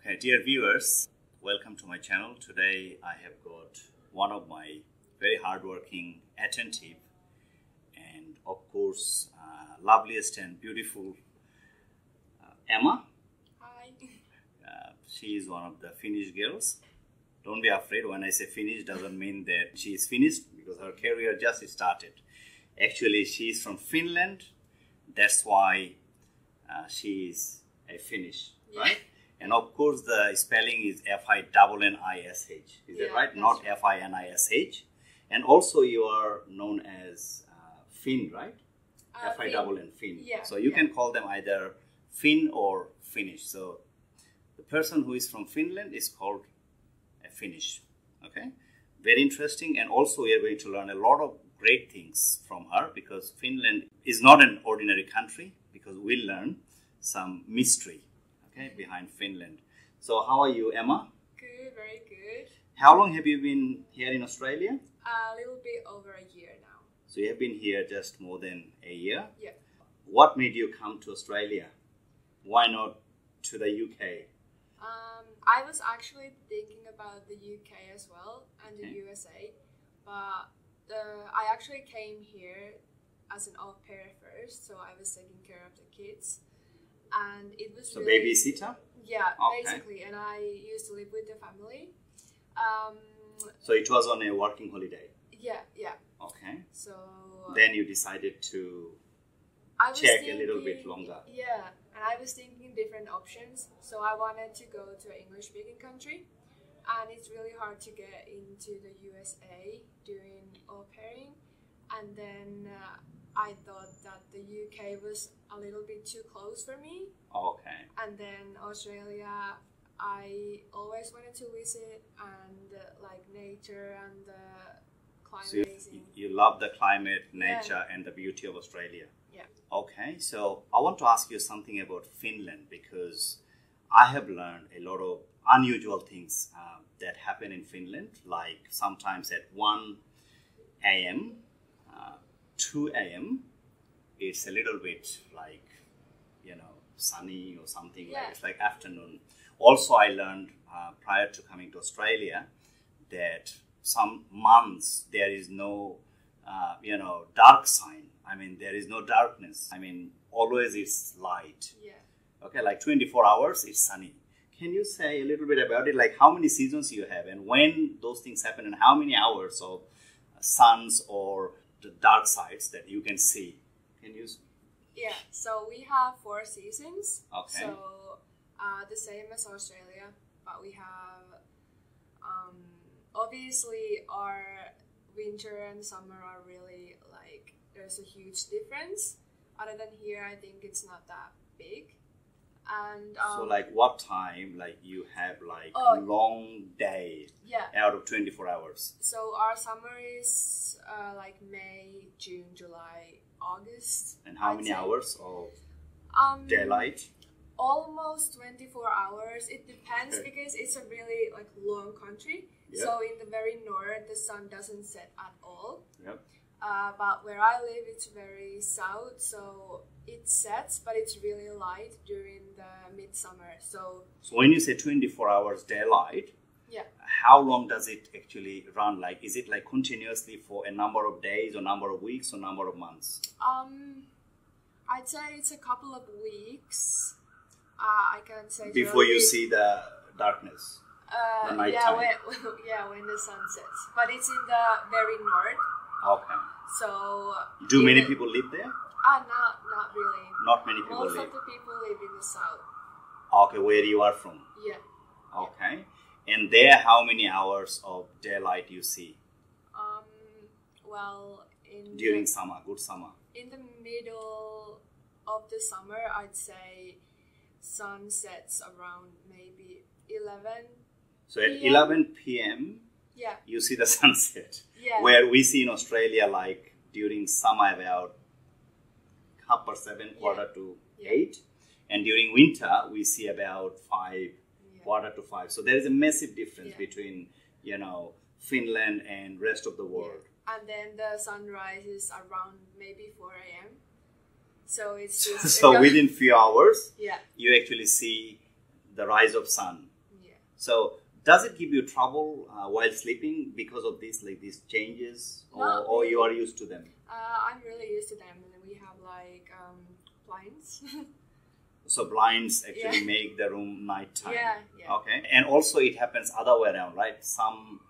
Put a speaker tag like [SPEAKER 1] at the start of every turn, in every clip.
[SPEAKER 1] Okay, dear viewers, welcome to my channel. Today I have got one of my very hardworking, attentive, and of course, loveliest and beautiful Emma.
[SPEAKER 2] Hi.
[SPEAKER 1] She is one of the Finnish girls. Don't be afraid when I say Finnish, doesn't mean that she is finished because her career just started. Actually, she is from Finland. That's why she is a Finnish, right? And of course, the spelling is F-I-N-N-I-S-H. Is that right? Not
[SPEAKER 2] right.
[SPEAKER 1] F-I-N-I-S-H. And also, you are known as Finn, right? F-I-N-N, Finn.
[SPEAKER 2] Yeah,
[SPEAKER 1] So you can call them either Finn or Finnish. So the person who is from Finland is called a Finnish. Okay? Very interesting. And also, we are going to learn a lot of great things from her because Finland is not an ordinary country because we learn some mystery. Okay, behind Finland. So how are you, Emma?
[SPEAKER 2] Good, very good.
[SPEAKER 1] How long have you been here in Australia?
[SPEAKER 2] A little bit over a year now.
[SPEAKER 1] So you have been here just more than a year?
[SPEAKER 2] Yeah.
[SPEAKER 1] What made you come to Australia? Why not to the UK?
[SPEAKER 2] I was actually thinking about the UK as well and the USA, but I actually came here as an au pair first, so I was taking care of the kids. And it was really,
[SPEAKER 1] babysitter?
[SPEAKER 2] Yeah,
[SPEAKER 1] Okay.
[SPEAKER 2] basically. And I used to live with the family.
[SPEAKER 1] So it was on a working holiday?
[SPEAKER 2] Yeah.
[SPEAKER 1] Okay.
[SPEAKER 2] So
[SPEAKER 1] Then you decided to
[SPEAKER 2] I was
[SPEAKER 1] check a little bit longer.
[SPEAKER 2] Yeah, and I was thinking different options. So I wanted to go to an English-speaking country, and it's really hard to get into the USA doing au pairing. And then I thought that the UK was a little bit too close for me.
[SPEAKER 1] Okay.
[SPEAKER 2] And then Australia, I always wanted to visit, and like nature and the climate.
[SPEAKER 1] So you love the climate, nature, and the beauty of Australia.
[SPEAKER 2] Yeah.
[SPEAKER 1] Okay, so I want to ask you something about Finland because I have learned a lot of unusual things that happen in Finland, like sometimes at 1 a.m., 2 a.m., it's a little bit like, sunny or something like it's like afternoon. Also, I learned prior to coming to Australia that some months there is no, dark sign. I mean, there is no darkness. I mean, always it's light.
[SPEAKER 2] Yeah.
[SPEAKER 1] Okay, like 24 hours, it's sunny. Can you say a little bit about it? Like how many seasons you have and when those things happen and how many hours of suns or the dark sides that you can see? Can you?
[SPEAKER 2] Yeah, so we have 4 seasons.
[SPEAKER 1] Okay.
[SPEAKER 2] So the same as Australia, but we have obviously our winter and summer are really like there's a huge difference. Other than here, I think it's not that big. And
[SPEAKER 1] so like what time like you have like a long day out of 24 hours?
[SPEAKER 2] So our summer is like May, June, July, August.
[SPEAKER 1] And how many hours of daylight?
[SPEAKER 2] Almost 24 hours. It depends because it's a really like long country.
[SPEAKER 1] Yep.
[SPEAKER 2] So in the very north, the sun doesn't set at all.
[SPEAKER 1] Yep.
[SPEAKER 2] But where I live, it's very south, so it sets, but it's really light during the midsummer. So
[SPEAKER 1] when you say 24 hours daylight,
[SPEAKER 2] yeah,
[SPEAKER 1] how long does it actually run? Like, is it like continuously for a number of days or number of weeks or number of months?
[SPEAKER 2] I'd say it's a couple of weeks. I can't say
[SPEAKER 1] before you see the darkness. The night time.
[SPEAKER 2] When the sun sets. But it's in the very north.
[SPEAKER 1] Okay.
[SPEAKER 2] So
[SPEAKER 1] do many people live there?
[SPEAKER 2] Not really.
[SPEAKER 1] Not many people
[SPEAKER 2] Most
[SPEAKER 1] live.
[SPEAKER 2] of the people live in the south.
[SPEAKER 1] Okay, where you are from?
[SPEAKER 2] Yeah.
[SPEAKER 1] Okay. And there, how many hours of daylight you see?
[SPEAKER 2] Well,
[SPEAKER 1] during summer, good summer.
[SPEAKER 2] In the middle of the summer, I'd say sun sets around maybe 11. So
[SPEAKER 1] at 11 p.m.
[SPEAKER 2] Yeah.
[SPEAKER 1] You see the sunset.
[SPEAKER 2] Yeah.
[SPEAKER 1] Where we see in Australia, like during summer about 7:30, 8. And during winter, we see about 5, 4:45. So there is a massive difference between, Finland and rest of the world.
[SPEAKER 2] Yeah. And then the sunrise is around maybe 4 a.m. So it's just...
[SPEAKER 1] So within few hours,
[SPEAKER 2] yeah,
[SPEAKER 1] you actually see the rise of sun. So does it give you trouble while sleeping because of this, like these changes, or you are used to them?
[SPEAKER 2] I'm really used to them. We have like blinds.
[SPEAKER 1] So blinds actually make the room nighttime.
[SPEAKER 2] Yeah.
[SPEAKER 1] Okay. And also it happens other way around, right? Some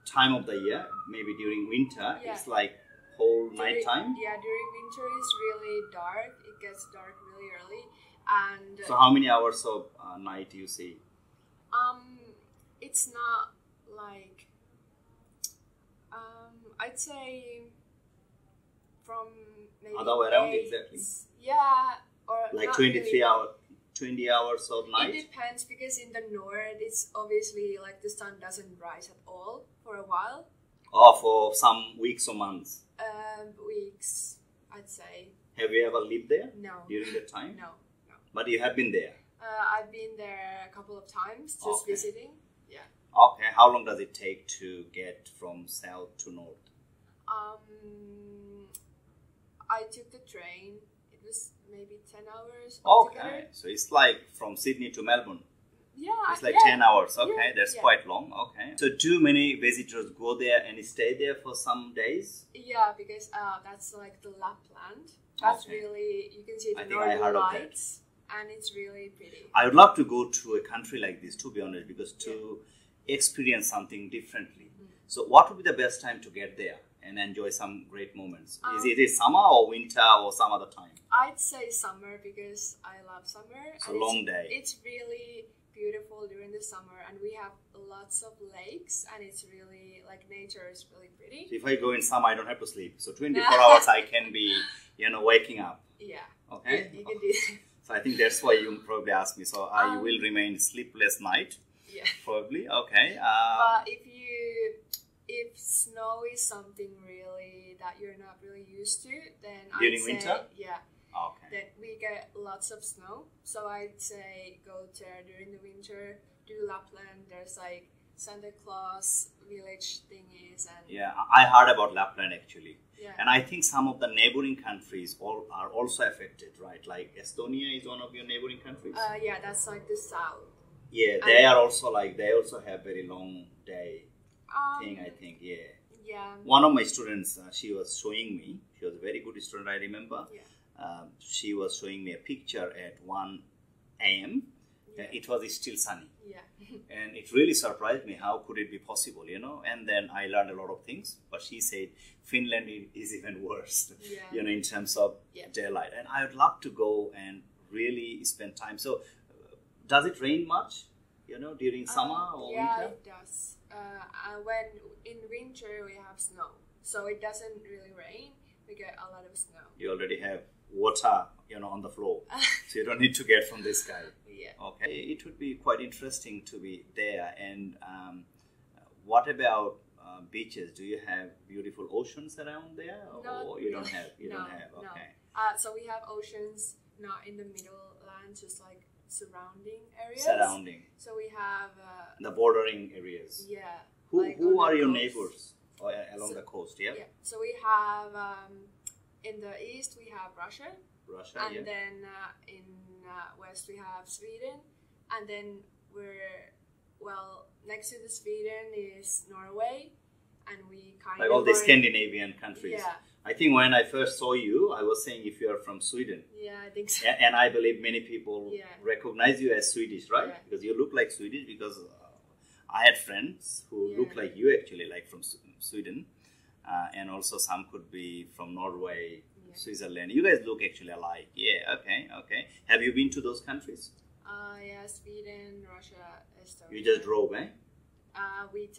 [SPEAKER 1] time of the year, maybe during winter, it's like whole nighttime.
[SPEAKER 2] Yeah, during winter it's really dark. It gets dark really early. And
[SPEAKER 1] so how many hours of night you see?
[SPEAKER 2] It's not like I'd say from maybe
[SPEAKER 1] other way around,
[SPEAKER 2] 8,
[SPEAKER 1] exactly.
[SPEAKER 2] Yeah, or
[SPEAKER 1] like 23 hours. 20 hours of night?
[SPEAKER 2] It depends, because in the north it's obviously like the sun doesn't rise at all for a while.
[SPEAKER 1] Oh, for some weeks or months?
[SPEAKER 2] Weeks, I'd say.
[SPEAKER 1] Have you ever lived there?
[SPEAKER 2] No.
[SPEAKER 1] During that time?
[SPEAKER 2] No.
[SPEAKER 1] But you have been there?
[SPEAKER 2] I've been there a couple of times, just visiting. Yeah.
[SPEAKER 1] Okay. How long does it take to get from south to north?
[SPEAKER 2] I took the train. It was maybe 10 hours.
[SPEAKER 1] Okay. So it's like from Sydney to Melbourne.
[SPEAKER 2] Yeah.
[SPEAKER 1] It's like 10 hours. Okay. That's quite long. Okay. So do many visitors go there and stay there for some days?
[SPEAKER 2] Yeah, because that's like the Lapland. That's really, you can see the northern lights. And it's really pretty.
[SPEAKER 1] I would love to go to a country like this, to be honest, because to experience something differently. So what would be the best time to get there and enjoy some great moments? Is it summer or winter or some other time?
[SPEAKER 2] I'd say summer, because I love summer.
[SPEAKER 1] It's a long day.
[SPEAKER 2] It's really beautiful during the summer, and we have lots of lakes, and it's really, like, nature is really pretty.
[SPEAKER 1] So if I go in summer, I don't have to sleep. So 24 hours I can be, waking up.
[SPEAKER 2] Yeah.
[SPEAKER 1] Okay.
[SPEAKER 2] You can do that.
[SPEAKER 1] So I think that's why you probably asked me. So I will remain sleepless night.
[SPEAKER 2] Yeah.
[SPEAKER 1] Probably. Okay.
[SPEAKER 2] But if snow is something really that you're not really used to, then
[SPEAKER 1] during winter?
[SPEAKER 2] Yeah.
[SPEAKER 1] Okay.
[SPEAKER 2] Then we get lots of snow. So I'd say go there during the winter, do Lapland. There's like Santa Claus village thingies. And
[SPEAKER 1] yeah, I heard about Lapland actually.
[SPEAKER 2] Yeah.
[SPEAKER 1] And I think some of the neighboring countries are also affected, right? Like Estonia is one of your neighboring countries?
[SPEAKER 2] Yeah, that's like the south.
[SPEAKER 1] Yeah, they also have very long day thing, I think, yeah.
[SPEAKER 2] Yeah.
[SPEAKER 1] One of my students, she was showing me, she was a very good student, I remember.
[SPEAKER 2] Yeah.
[SPEAKER 1] She was showing me a picture at 1 a.m. Yeah. It was still sunny.
[SPEAKER 2] Yeah.
[SPEAKER 1] And it really surprised me. How could it be possible, And then I learned a lot of things. But she said Finland is even worse, in terms of daylight. And I would love to go and really spend time. So does it rain much, during summer or winter?
[SPEAKER 2] Yeah, it does. When in winter we have snow. So it doesn't really rain. We get a lot of snow.
[SPEAKER 1] You already have water, on the floor. So you don't need to get from the sky.
[SPEAKER 2] Yeah.
[SPEAKER 1] Okay. It would be quite interesting to be there. And what about beaches? Do you have beautiful oceans around there? Or you don't have? You don't have. Okay.
[SPEAKER 2] No. So we have oceans not in the middle land, just like surrounding areas. So we have
[SPEAKER 1] the bordering areas.
[SPEAKER 2] Yeah.
[SPEAKER 1] Who are your neighbors along the coast? Yeah.
[SPEAKER 2] Yeah. So we have in the east we have Russia. And then in west we have Sweden, and then next to the Sweden is Norway, and we kind of
[SPEAKER 1] all the Scandinavian countries.
[SPEAKER 2] Yeah.
[SPEAKER 1] I think when I first saw you, I was saying if you are from Sweden.
[SPEAKER 2] Yeah, I think so.
[SPEAKER 1] And I believe many people recognize you as Swedish, right?
[SPEAKER 2] Yeah.
[SPEAKER 1] Because you look like Swedish. Because I had friends who look like you actually, like from Sweden, and also some could be from Norway. Switzerland. You guys look actually alike. Yeah, okay. Have you been to those countries?
[SPEAKER 2] Yeah, Sweden, Russia, Estonia.
[SPEAKER 1] You just drove, eh?
[SPEAKER 2] We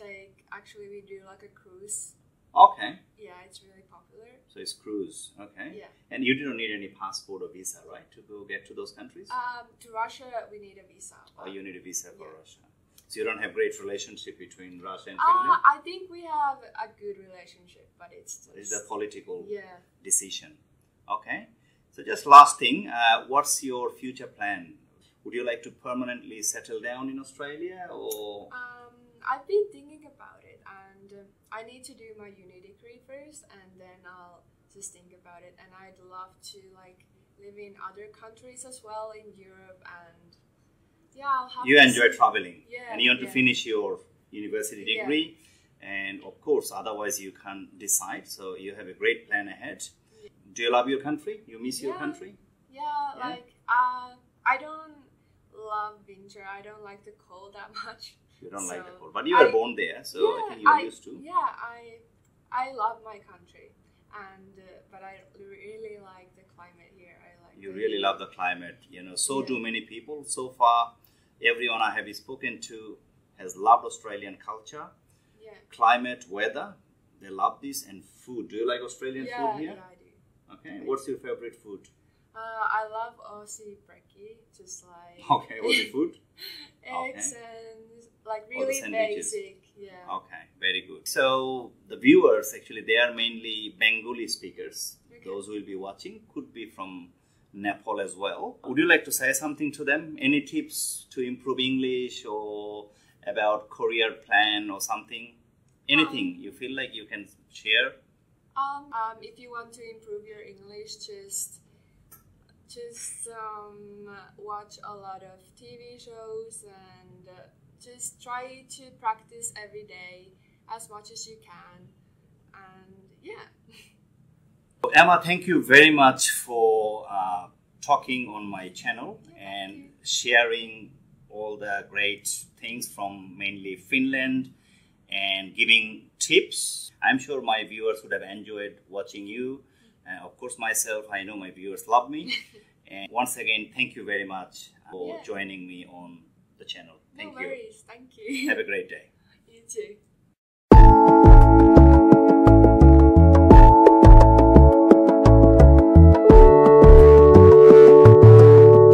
[SPEAKER 2] do like a cruise.
[SPEAKER 1] Okay.
[SPEAKER 2] Yeah, it's really popular.
[SPEAKER 1] So it's cruise, okay.
[SPEAKER 2] Yeah.
[SPEAKER 1] And you don't need any passport or visa, right, to go get to those countries?
[SPEAKER 2] To Russia, we need a visa.
[SPEAKER 1] Oh, you need a visa for Russia. So you don't have great relationship between Russia and Finland?
[SPEAKER 2] I think we have a good relationship, but it's
[SPEAKER 1] a political decision. Okay. So just last thing, what's your future plan? Would you like to permanently settle down in Australia, or?
[SPEAKER 2] I've been thinking about it, and I need to do my uni degree first, and then I'll just think about it. And I'd love to live in other countries as well in Europe, and Yeah, I'll have
[SPEAKER 1] You
[SPEAKER 2] to
[SPEAKER 1] enjoy
[SPEAKER 2] see.
[SPEAKER 1] traveling,
[SPEAKER 2] Yeah,
[SPEAKER 1] and you want to
[SPEAKER 2] yeah.
[SPEAKER 1] finish your university
[SPEAKER 2] Yeah.
[SPEAKER 1] degree, and of course, otherwise you can't decide. So you have a great plan ahead.
[SPEAKER 2] Yeah.
[SPEAKER 1] Do you love your country? You miss your
[SPEAKER 2] Yeah.
[SPEAKER 1] country?
[SPEAKER 2] Yeah,
[SPEAKER 1] Yeah?
[SPEAKER 2] like I don't love winter. I don't like the cold that much.
[SPEAKER 1] You don't like the
[SPEAKER 2] So,
[SPEAKER 1] cold, but you were
[SPEAKER 2] I-
[SPEAKER 1] born there, so I
[SPEAKER 2] Yeah,
[SPEAKER 1] think you're used to.
[SPEAKER 2] Yeah, I love my country, and but I really like the climate here. I like.
[SPEAKER 1] You
[SPEAKER 2] the
[SPEAKER 1] really
[SPEAKER 2] heat.
[SPEAKER 1] love the climate, so
[SPEAKER 2] Yeah.
[SPEAKER 1] do many people. So far, everyone I have spoken to has loved Australian culture,
[SPEAKER 2] Yeah.
[SPEAKER 1] climate, weather. They love this, and food. Do you like Australian
[SPEAKER 2] Yeah,
[SPEAKER 1] food here?
[SPEAKER 2] yeah, I do.
[SPEAKER 1] Okay, what's your favorite food?
[SPEAKER 2] I love Aussie brekkie, just like
[SPEAKER 1] Okay, what's the food?
[SPEAKER 2] eggs and like
[SPEAKER 1] the
[SPEAKER 2] really
[SPEAKER 1] sandwiches.
[SPEAKER 2] basic. Yeah.
[SPEAKER 1] Okay, very good. So the viewers, actually, they are mainly Bengali speakers.
[SPEAKER 2] Okay.
[SPEAKER 1] Those who will be watching could be from Nepal as well. Would you like to say something to them? Any tips to improve English or about career plan or something? Anything you feel like you can share?
[SPEAKER 2] If you want to improve your English, just watch a lot of TV shows and just try to practice every day as much as you can. And yeah.
[SPEAKER 1] Emma, thank you very much for talking on my channel and
[SPEAKER 2] you.
[SPEAKER 1] sharing all the great things from mainly Finland and giving tips. I'm sure my viewers would have enjoyed watching you. Of course, myself, I know my viewers love me. And once again, thank you very much for joining me on the channel. Thank
[SPEAKER 2] No
[SPEAKER 1] you.
[SPEAKER 2] worries. Thank you.
[SPEAKER 1] Have a great day.
[SPEAKER 2] You too.